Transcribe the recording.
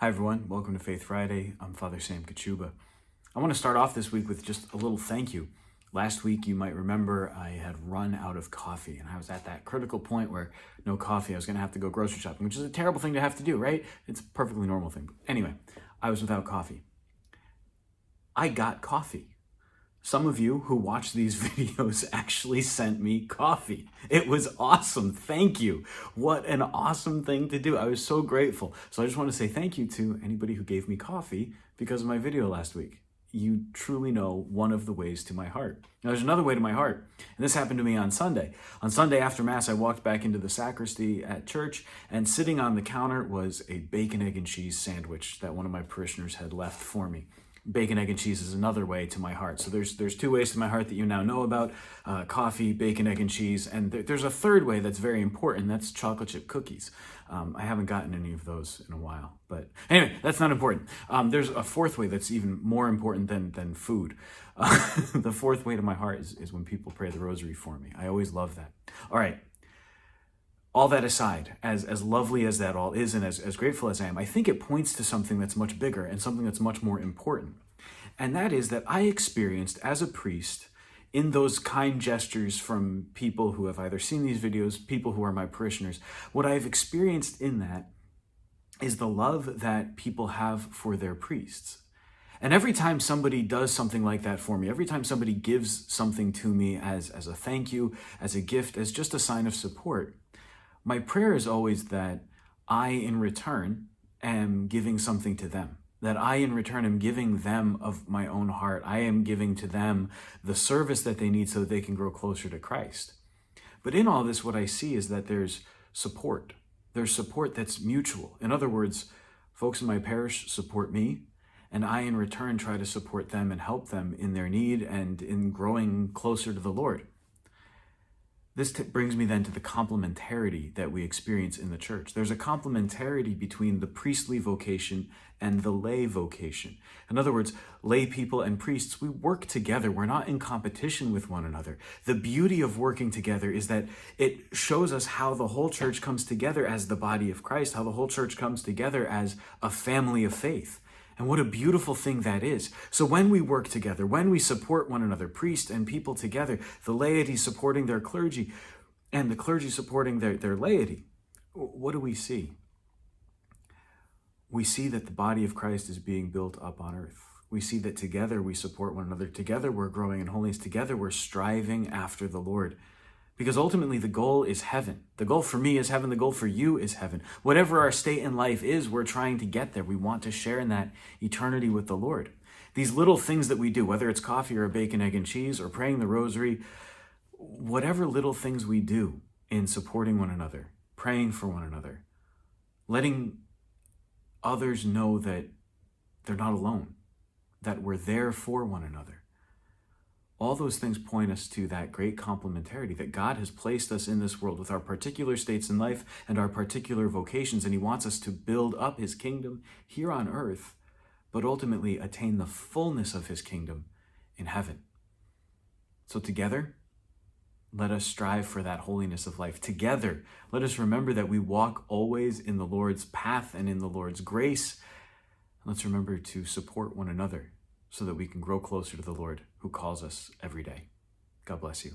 Hi everyone, welcome to Faith Friday. I'm Father Sam Kachuba. I want to start off this week with just a little thank you. Last week, you might remember I had run out of coffee and I was at that critical point where no coffee, I was going to have to go grocery shopping, which is a terrible thing to have to do, right? It's a perfectly normal thing. But anyway, I was without coffee. I got coffee. Some of you who watch these videos actually sent me coffee. It was awesome. Thank you. What an awesome thing to do. I was so grateful. So I just want to say thank you to anybody who gave me coffee because of my video last week. You truly know one of the ways to my heart. Now, there's another way to my heart, and this happened to me on Sunday. On Sunday after Mass, I walked back into the sacristy at church, and sitting on the counter was a bacon, egg, and cheese sandwich that one of my parishioners had left for me. Bacon, egg, and cheese is another way to my heart. So there's two ways to my heart that you now know about, coffee, bacon, egg, and cheese. And there's a third way that's very important. That's chocolate chip cookies. I haven't gotten any of those in a while. But anyway, that's not important. There's a fourth way that's even more important than food. The fourth way to my heart is when people pray the rosary for me. I always love that. All right. All that aside, as lovely as that all is and as grateful as I am, I think it points to something that's much bigger and something that's much more important. And that is that I experienced as a priest in those kind gestures from people who have either seen these videos, people who are my parishioners, what I've experienced in that is the love that people have for their priests. And every time somebody does something like that for me, every time somebody gives something to me as a thank you, as a gift, as just a sign of support, my prayer is always that I, in return, am giving something to them. That I, in return, am giving them of my own heart. I am giving to them the service that they need so that they can grow closer to Christ. But in all this, what I see is that there's support. There's support that's mutual. In other words, folks in my parish support me, and I, in return, try to support them and help them in their need and in growing closer to the Lord. This brings me then to the complementarity that we experience in the church. There's a complementarity between the priestly vocation and the lay vocation. In other words, lay people and priests, we work together. We're not in competition with one another. The beauty of working together is that it shows us how the whole church comes together as the body of Christ, how the whole church comes together as a family of faith. And what a beautiful thing that is. So when we work together, when we support one another, priest and people together, the laity supporting their clergy and the clergy supporting their laity, what do we see? We see that the body of Christ is being built up on earth. We see that together we support one another. Together we're growing in holiness. Together we're striving after the Lord. Because ultimately the goal is heaven. The goal for me is heaven. The goal for you is heaven. Whatever our state in life is, we're trying to get there. We want to share in that eternity with the Lord. These little things that we do, whether it's coffee or a bacon, egg, and cheese or praying the rosary, whatever little things we do in supporting one another, praying for one another, letting others know that they're not alone, that we're there for one another. All those things point us to that great complementarity that God has placed us in this world with our particular states in life and our particular vocations, and he wants us to build up his kingdom here on earth, but ultimately attain the fullness of his kingdom in heaven. So together, let us strive for that holiness of life. Together, let us remember that we walk always in the Lord's path and in the Lord's grace. Let's remember to support one another so that we can grow closer to the Lord who calls us every day. God bless you.